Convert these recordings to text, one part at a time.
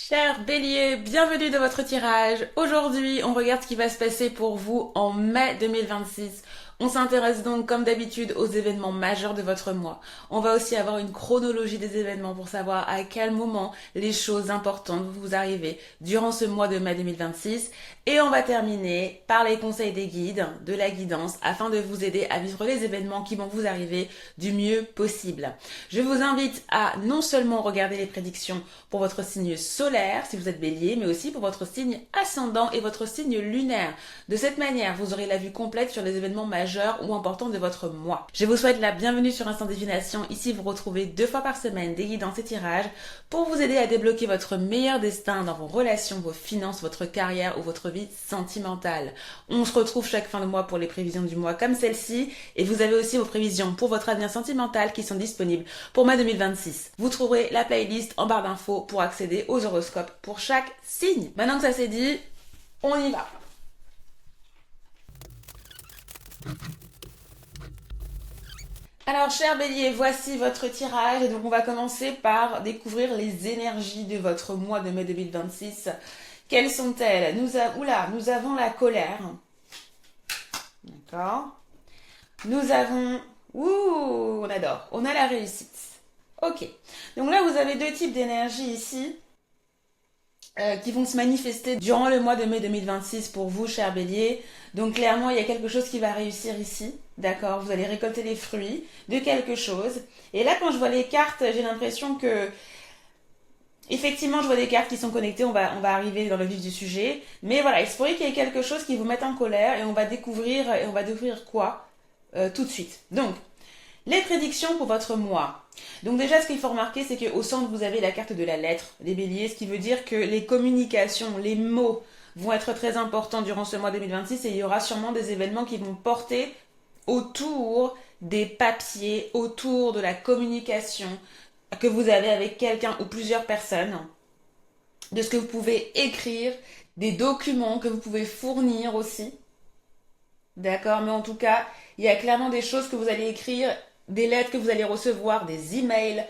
Cher Bélier, bienvenue dans votre tirage. Aujourd'hui, on regarde ce qui va se passer pour vous en mai 2026. On s'intéresse donc comme d'habitude aux événements majeurs de votre mois. On va aussi avoir une chronologie des événements pour savoir à quel moment les choses importantes vont vous arriver durant ce mois de mai 2026. Et on va terminer par les conseils des guides, de la guidance, afin de vous aider à vivre les événements qui vont vous arriver du mieux possible. Je vous invite à non seulement regarder les prédictions pour votre signe solaire, si vous êtes bélier, mais aussi pour votre signe ascendant et votre signe lunaire. De cette manière, vous aurez la vue complète sur les événements majeurs ou importants de votre mois. Je vous souhaite la bienvenue sur Instant Divination. Ici, vous retrouvez 2 fois par semaine des guidances et tirages pour vous aider à débloquer votre meilleur destin dans vos relations, vos finances, votre carrière ou votre vie sentimentale. On se retrouve chaque fin de mois pour les prévisions du mois comme celle-ci et vous avez aussi vos prévisions pour votre avenir sentimental qui sont disponibles pour mai 2026. Vous trouverez la playlist en barre d'infos pour accéder aux horoscopes pour chaque signe. Maintenant que ça c'est dit, on y va. Alors, cher Bélier, voici votre tirage. Et donc, on va commencer par découvrir les énergies de votre mois de mai 2026. Quelles sont-elles? Nous avons la colère. D'accord. Nous avons... Ouh, on adore. On a la réussite. Ok. Donc là, vous avez deux types d'énergie ici qui vont se manifester durant le mois de mai 2026 pour vous, cher Bélier. Donc clairement, il y a quelque chose qui va réussir ici. D'accord, vous allez récolter les fruits de quelque chose. Et là, quand je vois les cartes, j'ai l'impression que... Effectivement, je vois des cartes qui sont connectées, on va arriver dans le vif du sujet. Mais voilà, il se pourrait qu'il y ait quelque chose qui vous mette en colère et on va découvrir quoi tout de suite. Donc, les prédictions pour votre mois. Donc déjà, ce qu'il faut remarquer, c'est qu'au centre, vous avez la carte de la lettre, les béliers, ce qui veut dire que les communications, les mots vont être très importants durant ce mois 2026 et il y aura sûrement des événements qui vont porter autour des papiers, autour de la communication que vous avez avec quelqu'un ou plusieurs personnes, de ce que vous pouvez écrire, des documents que vous pouvez fournir aussi. D'accord, mais en tout cas, il y a clairement des choses que vous allez écrire, des lettres que vous allez recevoir, des emails,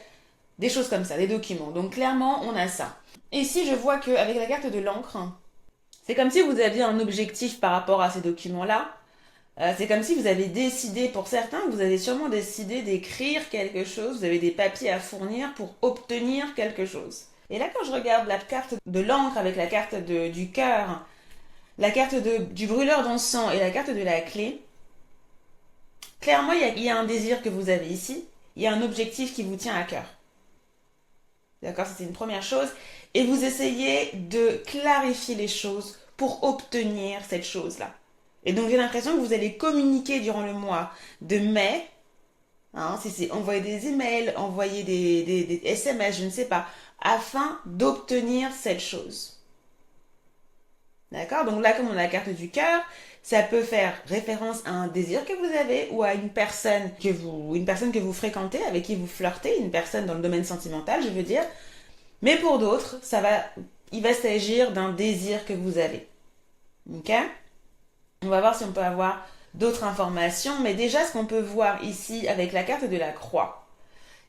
des choses comme ça, des documents. Donc clairement, on a ça. Et ici, je vois qu'avec la carte de l'encre, c'est comme si vous aviez un objectif par rapport à ces documents-là. C'est comme si vous avez décidé, pour certains, vous avez sûrement décidé d'écrire quelque chose, vous avez des papiers à fournir pour obtenir quelque chose. Et là, quand je regarde la carte de l'encre avec la carte du cœur, la carte du brûleur d'encens et la carte de la clé, clairement, il y a un désir que vous avez ici, il y a un objectif qui vous tient à cœur. D'accord, ça c'est une première chose. Et vous essayez de clarifier les choses pour obtenir cette chose-là. Et donc j'ai l'impression que vous allez communiquer durant le mois de mai, si c'est envoyer des emails, envoyer des SMS, je ne sais pas, afin d'obtenir cette chose. D'accord? Donc là, comme on a la carte du cœur, ça peut faire référence à un désir que vous avez ou à une personne que vous fréquentez, avec qui vous flirtez, une personne dans le domaine sentimental, je veux dire. Mais pour d'autres, il va s'agir d'un désir que vous avez. Ok? On va voir si on peut avoir d'autres informations, mais déjà ce qu'on peut voir ici avec la carte de la croix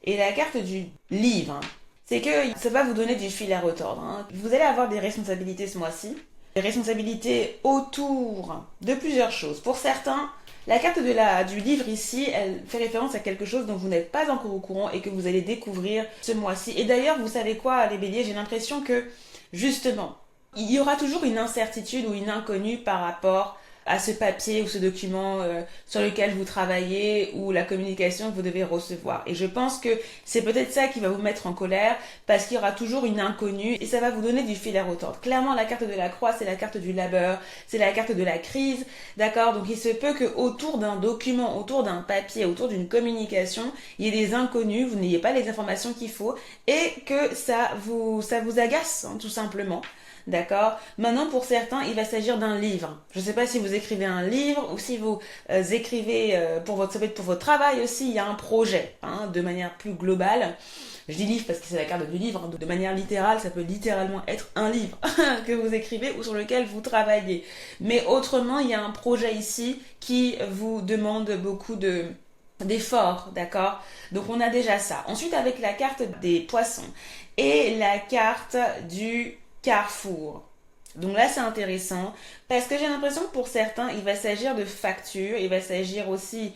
et la carte du livre, c'est que ça va vous donner du fil à retordre. Vous allez avoir des responsabilités ce mois-ci, des responsabilités autour de plusieurs choses. Pour certains, la carte du livre ici, elle fait référence à quelque chose dont vous n'êtes pas encore au courant et que vous allez découvrir ce mois-ci. Et d'ailleurs, vous savez quoi, les béliers, j'ai l'impression que, justement, il y aura toujours une incertitude ou une inconnue par rapport à ce papier ou ce document sur lequel vous travaillez ou la communication que vous devez recevoir. Et je pense que c'est peut-être ça qui va vous mettre en colère parce qu'il y aura toujours une inconnue et ça va vous donner du fil à retordre. Clairement, la carte de la croix, c'est la carte du labeur, c'est la carte de la crise, d'accord? Donc il se peut que autour d'un document, autour d'un papier, autour d'une communication, il y ait des inconnus, vous n'ayez pas les informations qu'il faut et que ça vous agace, tout simplement. D'accord. Maintenant, pour certains, il va s'agir d'un livre. Je ne sais pas si vous écrivez un livre ou si vous écrivez ça peut être pour votre travail aussi. Il y a un projet, de manière plus globale. Je dis livre parce que c'est la carte du livre. De manière littérale, ça peut littéralement être un livre que vous écrivez ou sur lequel vous travaillez. Mais autrement, il y a un projet ici qui vous demande beaucoup d'effort, d'accord? Donc on a déjà ça. Ensuite avec la carte des poissons et la carte du carrefour. Donc là c'est intéressant parce que j'ai l'impression que pour certains il va s'agir de factures, il va s'agir aussi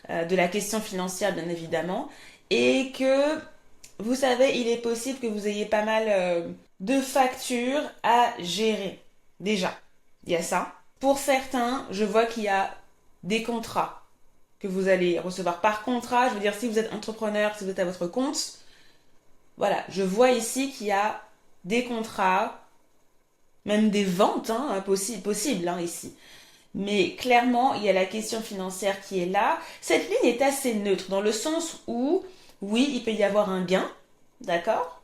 de la question financière bien évidemment et que vous savez il est possible que vous ayez pas mal de factures à gérer. Déjà, il y a ça. Pour certains, je vois qu'il y a des contrats que vous allez recevoir par contrat. Je veux dire, si vous êtes entrepreneur, si vous êtes à votre compte, voilà, je vois ici qu'il y a des contrats, même des ventes possibles ici. Mais clairement, il y a la question financière qui est là. Cette ligne est assez neutre dans le sens où, oui, il peut y avoir un gain, d'accord?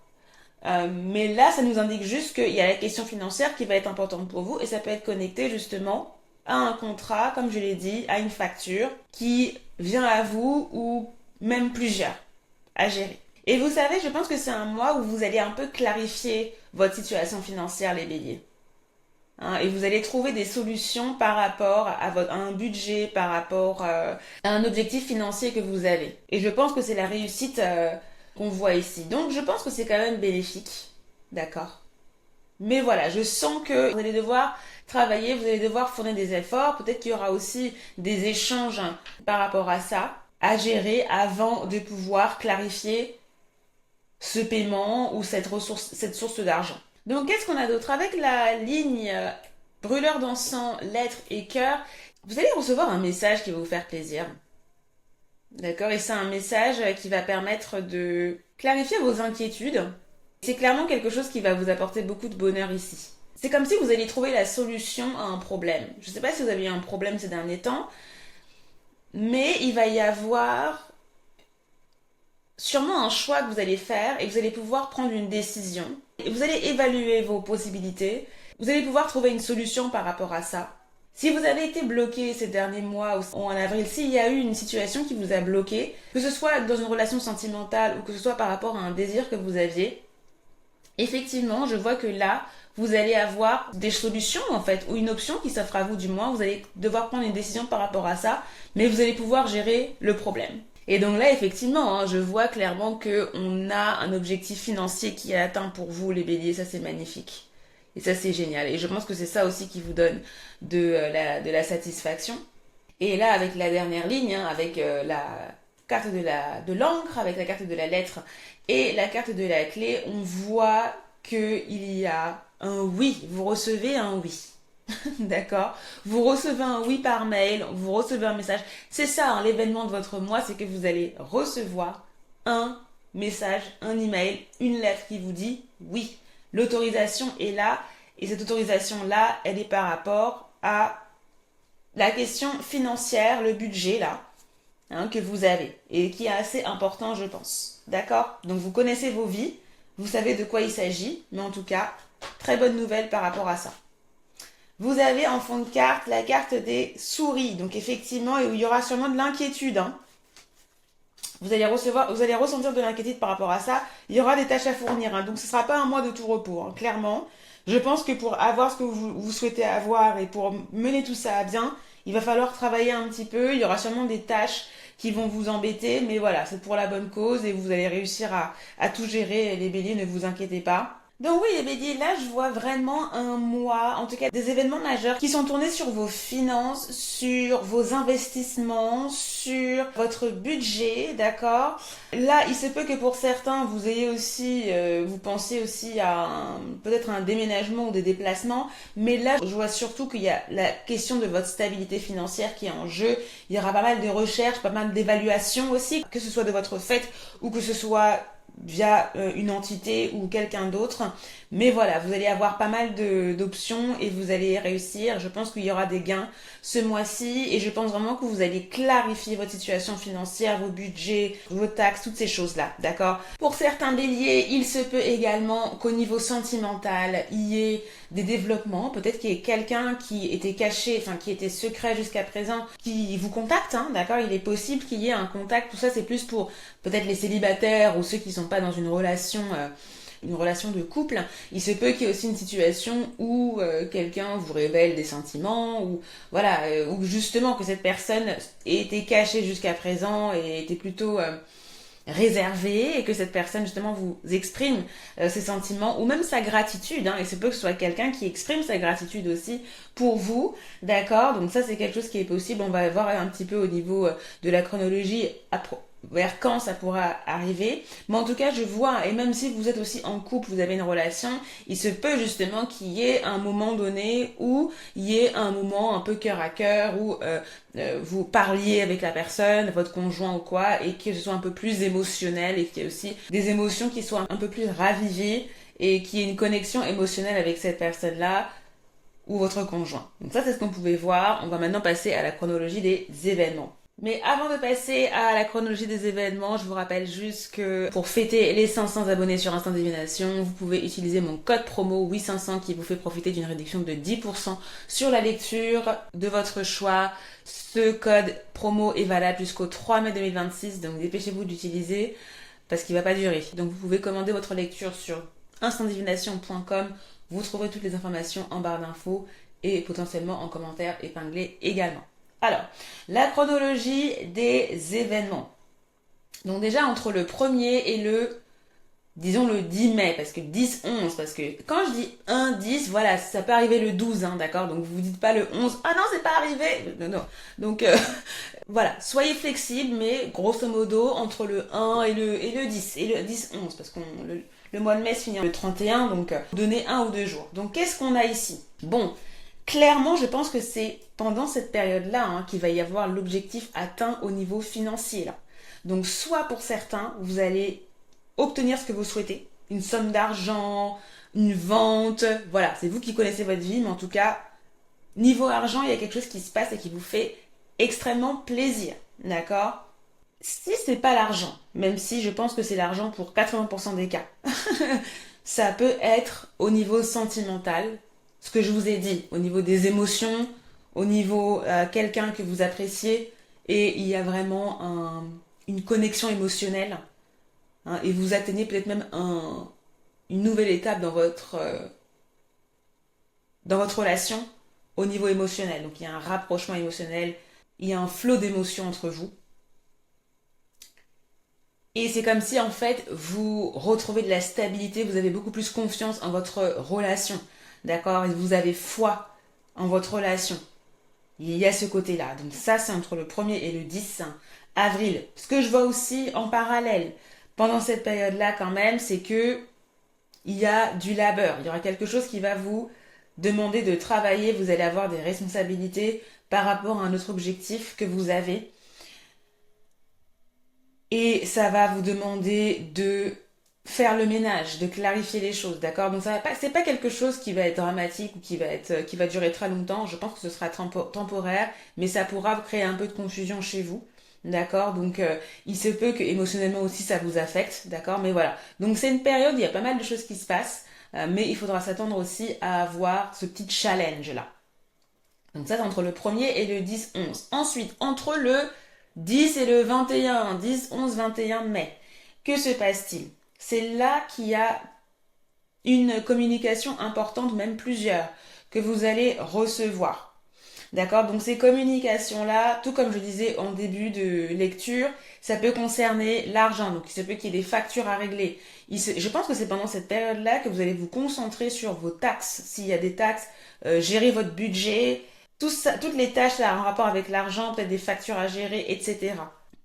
Mais là, ça nous indique juste qu'il y a la question financière qui va être importante pour vous et ça peut être connecté justement à un contrat, comme je l'ai dit, à une facture qui vient à vous ou même plusieurs à gérer. Et vous savez, je pense que c'est un mois où vous allez un peu clarifier votre situation financière, les béliers. Et vous allez trouver des solutions par rapport à un budget, par rapport à un objectif financier que vous avez. Et je pense que c'est la réussite qu'on voit ici. Donc je pense que c'est quand même bénéfique. D'accord. Mais voilà, je sens que vous allez devoir travailler, vous allez devoir fournir des efforts. Peut-être qu'il y aura aussi des échanges par rapport à ça à gérer avant de pouvoir clarifier ce paiement ou cette source d'argent. Donc qu'est-ce qu'on a d'autre? Avec la ligne brûleur d'encens, lettres et cœur, vous allez recevoir un message qui va vous faire plaisir. D'accord? Et c'est un message qui va permettre de clarifier vos inquiétudes. C'est clairement quelque chose qui va vous apporter beaucoup de bonheur ici. C'est comme si vous alliez trouver la solution à un problème. Je ne sais pas si vous avez eu un problème ces derniers temps, mais il va y avoir sûrement un choix que vous allez faire et vous allez pouvoir prendre une décision. Et vous allez évaluer vos possibilités. Vous allez pouvoir trouver une solution par rapport à ça. Si vous avez été bloqué ces derniers mois ou en avril, s'il y a eu une situation qui vous a bloqué, que ce soit dans une relation sentimentale ou que ce soit par rapport à un désir que vous aviez, effectivement, je vois que là, vous allez avoir des solutions en fait, ou une option qui s'offre à vous du moins. Vous allez devoir prendre une décision par rapport à ça, mais vous allez pouvoir gérer le problème. Et donc là, effectivement, je vois clairement qu'on a un objectif financier qui est atteint pour vous, les béliers. Ça, c'est magnifique. Et ça, c'est génial. Et je pense que c'est ça aussi qui vous donne de la satisfaction. Et là, avec la dernière ligne, avec la carte de l'encre, avec la carte de la lettre et la carte de la clé, on voit qu'il y a un oui. Vous recevez un oui. D'accord? Vous recevez un oui par mail, vous recevez un message. C'est ça, l'événement de votre mois, c'est que vous allez recevoir un message, un email, une lettre qui vous dit oui. L'autorisation est là et cette autorisation-là, elle est par rapport à la question financière, le budget là, que vous avez et qui est assez important, je pense. D'accord? Donc vous connaissez vos vies, vous savez de quoi il s'agit, mais en tout cas, très bonne nouvelle par rapport à ça. Vous avez en fond de carte la carte des souris. Donc effectivement, il y aura sûrement de l'inquiétude. Vous allez ressentir de l'inquiétude par rapport à ça. Il y aura des tâches à fournir. Donc ce ne sera pas un mois de tout repos, clairement. Je pense que pour avoir ce que vous souhaitez avoir et pour mener tout ça à bien, il va falloir travailler un petit peu. Il y aura sûrement des tâches qui vont vous embêter. Mais voilà, c'est pour la bonne cause et vous allez réussir à tout gérer. Les béliers, ne vous inquiétez pas. Donc oui les béliers, là je vois vraiment un mois, en tout cas des événements majeurs qui sont tournés sur vos finances, sur vos investissements, sur votre budget, d'accord? Là il se peut que pour certains vous ayez aussi, vous pensiez aussi à peut-être un déménagement ou des déplacements, mais là je vois surtout qu'il y a la question de votre stabilité financière qui est en jeu. Il y aura pas mal de recherches, pas mal d'évaluations aussi, que ce soit de votre fait ou que ce soit via une entité ou quelqu'un d'autre. Mais voilà, vous allez avoir pas mal d'options et vous allez réussir. Je pense qu'il y aura des gains ce mois-ci et je pense vraiment que vous allez clarifier votre situation financière, vos budgets, vos taxes, toutes ces choses-là, d'accord? Pour certains béliers, il se peut également qu'au niveau sentimental, il y ait des développements. Peut-être qu'il y ait quelqu'un qui était caché, enfin qui était secret jusqu'à présent, qui vous contacte, d'accord? Il est possible qu'il y ait un contact. Tout ça, c'est plus pour peut-être les célibataires ou ceux qui sont pas dans une relation une relation de couple, il se peut qu'il y ait aussi une situation où quelqu'un vous révèle des sentiments, ou voilà, ou justement que cette personne ait été cachée jusqu'à présent et était plutôt réservé et que cette personne justement vous exprime ses sentiments ou même sa gratitude, hein, et c'est peut que ce soit quelqu'un qui exprime sa gratitude aussi pour vous, d'accord? Donc ça c'est quelque chose qui est possible, on va voir un petit peu au niveau de la chronologie vers quand ça pourra arriver, mais en tout cas je vois, et même si vous êtes aussi en couple, vous avez une relation, il se peut justement qu'il y ait un moment donné où il y ait un moment un peu cœur à cœur où vous parliez avec la personne, votre conjoint ou quoi, et que ce soit un peu plus émotionnel et qu'il y ait aussi des émotions qui soient un peu plus ravivées et qu'il y ait une connexion émotionnelle avec cette personne-là ou votre conjoint. Donc ça c'est ce qu'on pouvait voir. On va maintenant passer à la chronologie des événements. Mais avant de passer à la chronologie des événements, je vous rappelle juste que pour fêter les 500 abonnés sur Instant Divination, vous pouvez utiliser mon code promo 8500 qui vous fait profiter d'une réduction de 10% sur la lecture de votre choix. Ce code promo est valable jusqu'au 3 mai 2026, donc dépêchez-vous d'utiliser parce qu'il va pas durer. Donc vous pouvez commander votre lecture sur instantdivination.com. Vous trouverez toutes les informations en barre d'infos et potentiellement en commentaire épinglé également. Alors, la chronologie des événements. Donc déjà, entre le 1er et disons le 10 mai, parce que 10-11, parce que quand je dis 1-10, voilà, ça peut arriver le 12, hein, d'accord? Donc vous dites pas le 11, ah non, c'est pas arrivé! Non, non. Donc voilà, soyez flexibles, mais grosso modo, entre le 1 et le 10, et le 10-11, parce que le mois de mai se finit le 31, donc donnez 1 ou 2 jours. Donc qu'est-ce qu'on a ici? Bon, clairement, je pense que c'est pendant cette période-là hein, qu'il va y avoir l'objectif atteint au niveau financier. Là. Donc, soit pour certains, vous allez obtenir ce que vous souhaitez, une somme d'argent, une vente, voilà, c'est vous qui connaissez votre vie, mais en tout cas, niveau argent, il y a quelque chose qui se passe et qui vous fait extrêmement plaisir, d'accord? Si c'est pas l'argent, même si je pense que c'est l'argent pour 80% des cas, ça peut être au niveau sentimental, ce que je vous ai dit, au niveau des émotions, au niveau quelqu'un que vous appréciez, et il y a vraiment une connexion émotionnelle, hein, et vous atteignez peut-être même une nouvelle étape dans votre relation au niveau émotionnel. Donc il y a un rapprochement émotionnel, il y a un flot d'émotions entre vous. Et c'est comme si en fait vous retrouvez de la stabilité, vous avez beaucoup plus confiance en votre relation, d'accord? Et vous avez foi en votre relation. Il y a ce côté-là. Donc ça c'est entre le 1er et le 10 avril. Ce que je vois aussi en parallèle pendant cette période-là quand même, c'est que il y a du labeur. Il y aura quelque chose qui va vous demander de travailler, vous allez avoir des responsabilités par rapport à un autre objectif que vous avez. Et ça va vous demander de faire le ménage, de clarifier les choses, d'accord? Donc ça va pas, c'est pas quelque chose qui va être dramatique ou qui va durer très longtemps. Je pense que ce sera temporaire, mais ça pourra créer un peu de confusion chez vous, d'accord? Donc il se peut que émotionnellement aussi ça vous affecte, d'accord? Mais voilà. Donc c'est une période, il y a pas mal de choses qui se passent, mais il faudra s'attendre aussi à avoir ce petit challenge là. Donc ça c'est entre le 1er et le 10-11. Ensuite, entre le 10 et le 21, 10, 11, 21 mai. Que se passe-t-il? C'est là qu'il y a une communication importante, même plusieurs, que vous allez recevoir. D'accord? Donc ces communications-là, tout comme je disais en début de lecture, ça peut concerner l'argent. Donc il se peut qu'il y ait des factures à régler. Je pense que c'est pendant cette période-là que vous allez vous concentrer sur vos taxes. S'il y a des taxes, gérer votre budget, tout ça, toutes les tâches là, en rapport avec l'argent, peut-être des factures à gérer, etc.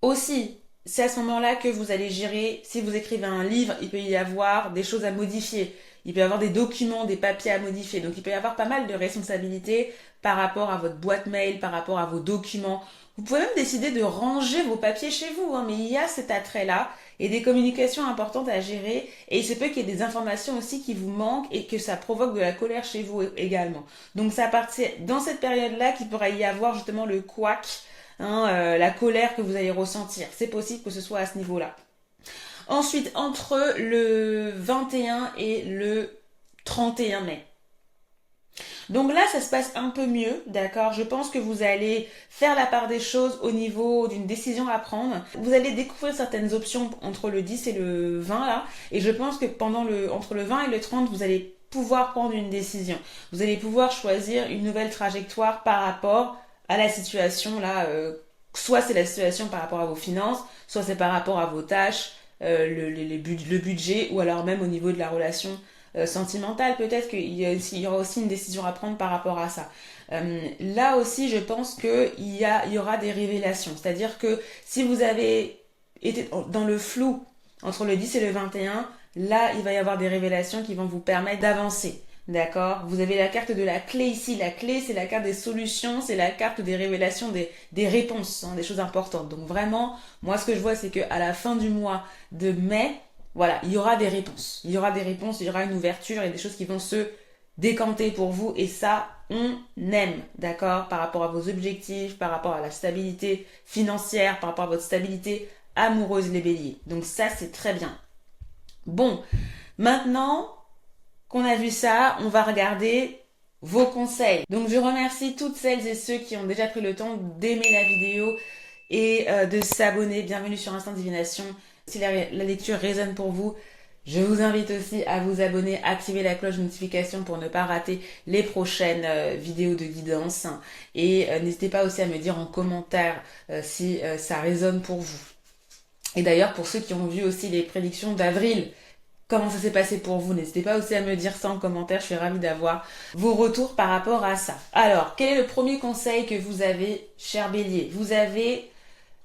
Aussi, c'est à ce moment-là que vous allez gérer, si vous écrivez un livre, il peut y avoir des choses à modifier, il peut y avoir des documents, des papiers à modifier, donc il peut y avoir pas mal de responsabilités par rapport à votre boîte mail, par rapport à vos documents. Vous pouvez même décider de ranger vos papiers chez vous, hein, mais il y a cet attrait-là et des communications importantes à gérer, et il se peut qu'il y ait des informations aussi qui vous manquent et que ça provoque de la colère chez vous également. Donc c'est à partir dans cette période-là qu'il pourrait y avoir justement le couac, hein, la colère que vous allez ressentir. C'est possible que ce soit à ce niveau-là. Ensuite, entre le 21 et le 31 mai. Donc là, ça se passe un peu mieux, d'accord? Je pense que vous allez faire la part des choses au niveau d'une décision à prendre. Vous allez découvrir certaines options entre le 10 et le 20 là, et je pense que entre le 20 et le 30, vous allez pouvoir prendre une décision. Vous allez pouvoir choisir une nouvelle trajectoire par rapport à la situation là. Soit c'est la situation par rapport à vos finances, soit c'est par rapport à vos tâches, le budget, ou alors même au niveau de la relation sentimentale. Peut-être qu'il y aura aussi une décision à prendre par rapport à ça. Là aussi, je pense qu'il y aura des révélations. C'est-à-dire que si vous avez été dans le flou entre le 10 et le 21, là, il va y avoir des révélations qui vont vous permettre d'avancer. D'accord? Vous avez la carte de la clé ici. La clé, c'est la carte des solutions, c'est la carte des révélations, des réponses, hein, des choses importantes. Donc vraiment, moi, ce que je vois, c'est qu'à la fin du mois de mai, voilà, il y aura des réponses. Il y aura des réponses, il y aura une ouverture et des choses qui vont se décanter pour vous. Et ça, on aime, d'accord? Par rapport à vos objectifs, par rapport à la stabilité financière, par rapport à votre stabilité amoureuse, les béliers. Donc ça, c'est très bien. Bon, maintenant qu'on a vu ça, on va regarder vos conseils. Donc je remercie toutes celles et ceux qui ont déjà pris le temps d'aimer la vidéo et de s'abonner. Bienvenue sur Instinct Divination. Si la lecture résonne pour vous, je vous invite aussi à vous abonner, activer la cloche de notification pour ne pas rater les prochaines vidéos de guidance. Et n'hésitez pas aussi à me dire en commentaire si ça résonne pour vous. Et d'ailleurs, pour ceux qui ont vu aussi les prédictions d'avril, comment ça s'est passé pour vous? N'hésitez pas aussi à me dire ça en commentaire, je suis ravie d'avoir vos retours par rapport à ça. Alors, quel est le premier conseil que vous avez, cher Bélier? Vous avez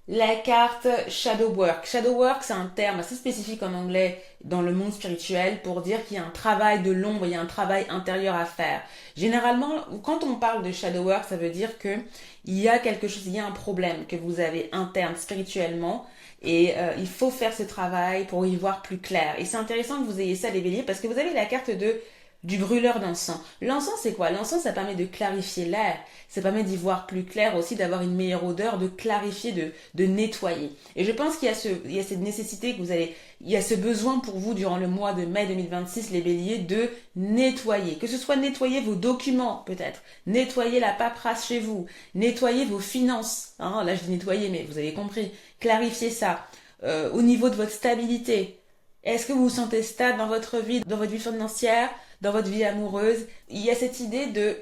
la carte Shadow Work. Shadow Work, c'est un terme assez spécifique en anglais dans le monde spirituel pour dire qu'il y a un travail de l'ombre, il y a un travail intérieur à faire. Généralement, quand on parle de Shadow Work, ça veut dire que il y a quelque chose, il y a un problème que vous avez interne spirituellement. Et il faut faire ce travail pour y voir plus clair. Et c'est intéressant que vous ayez ça, les béliers, parce que vous avez la carte du brûleur d'encens. L'encens, c'est quoi? L'encens, ça permet de clarifier l'air. Ça permet d'y voir plus clair aussi, d'avoir une meilleure odeur, de clarifier, de nettoyer. Et je pense qu'il y a cette nécessité que il y a ce besoin pour vous durant le mois de mai 2026, les béliers, de nettoyer. Que ce soit nettoyer vos documents, peut-être. Nettoyer la paperasse chez vous. Nettoyer vos finances. Hein, là, je dis nettoyer, mais vous avez compris. Clarifier ça. Au niveau de votre stabilité. Est-ce que vous vous sentez stable dans votre vie financière, dans votre vie amoureuse? Il y a cette idée de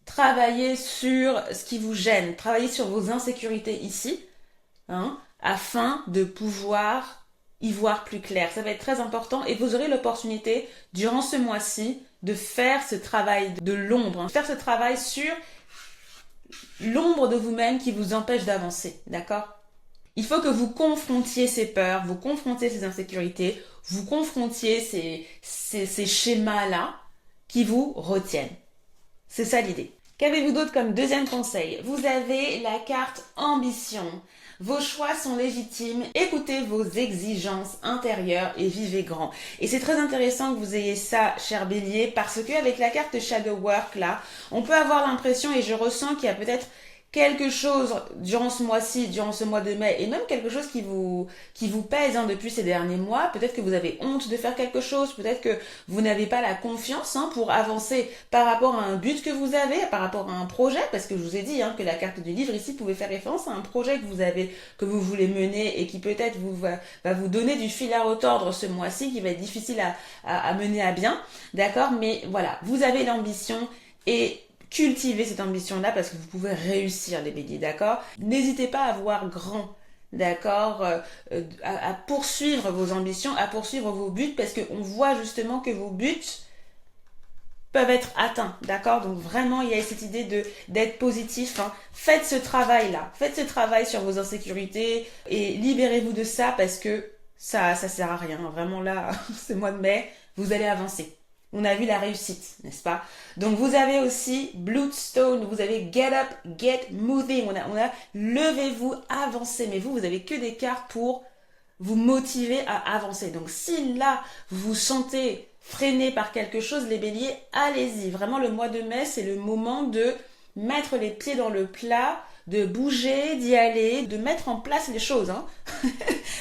travailler sur ce qui vous gêne, travailler sur vos insécurités ici, hein, afin de pouvoir y voir plus clair. Ça va être très important et vous aurez l'opportunité, durant ce mois-ci, de faire ce travail de l'ombre, hein, faire ce travail sur l'ombre de vous-même qui vous empêche d'avancer, d'accord? Il faut que vous confrontiez ces peurs, vous confrontiez ces insécurités, vous confrontiez ces schémas-là qui vous retiennent. C'est ça l'idée. Qu'avez-vous d'autre comme deuxième conseil? Vous avez la carte ambition. Vos choix sont légitimes, écoutez vos exigences intérieures et vivez grand. Et c'est très intéressant que vous ayez ça, cher Bélier, parce qu'avec la carte Shadow Work, là, on peut avoir l'impression, et je ressens qu'il y a peut-être quelque chose durant ce mois-ci, durant ce mois de mai, et même quelque chose qui vous pèse hein, depuis ces derniers mois. Peut-être que vous avez honte de faire quelque chose, peut-être que vous n'avez pas la confiance hein, pour avancer par rapport à un but que vous avez, par rapport à un projet, parce que je vous ai dit hein, que la carte du livre ici pouvait faire référence à un projet que vous avez, que vous voulez mener et qui peut-être va vous donner du fil à retordre ce mois-ci, qui va être difficile à mener à bien, d'accord? Mais voilà, vous avez l'ambition et cultivez cette ambition-là parce que vous pouvez réussir les béliers, d'accord? N'hésitez pas à voir grand, d'accord? À poursuivre vos ambitions, à poursuivre vos buts parce qu'on voit justement que vos buts peuvent être atteints, d'accord? Donc vraiment, il y a cette idée d'être positif. Hein. Faites ce travail-là, faites ce travail sur vos insécurités et libérez-vous de ça parce que ça sert à rien. Vraiment là, ce mois de mai, vous allez avancer. On a vu la réussite, n'est-ce pas? Donc vous avez aussi Bloodstone, vous avez Get Up, Get Moving, on a levez-vous, avancez. Mais vous avez que des cartes pour vous motiver à avancer. Donc si là, vous vous sentez freiné par quelque chose, les béliers, allez-y. Vraiment, le mois de mai, c'est le moment de mettre les pieds dans le plat, de bouger, d'y aller, de mettre en place les choses. Hein.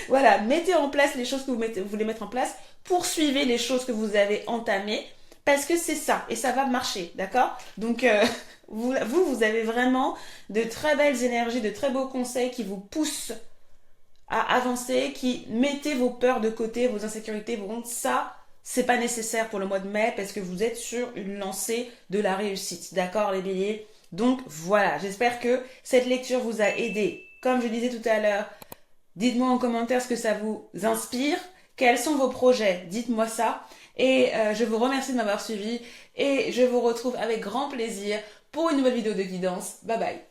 Voilà, mettez en place les choses que vous voulez mettre en place. Poursuivez les choses que vous avez entamées parce que c'est ça et ça va marcher, d'accord? Donc vous avez vraiment de très belles énergies, de très beaux conseils qui vous poussent à avancer, qui mettez vos peurs de côté, vos insécurités, vos hontes. Ça, c'est pas nécessaire pour le mois de mai parce que vous êtes sur une lancée de la réussite, d'accord les béliers? Donc voilà, j'espère que cette lecture vous a aidé. Comme je disais tout à l'heure, dites-moi en commentaire ce que ça vous inspire. Quels sont vos projets? Dites-moi ça. Et je vous remercie de m'avoir suivi. Et je vous retrouve avec grand plaisir pour une nouvelle vidéo de guidance. Bye bye.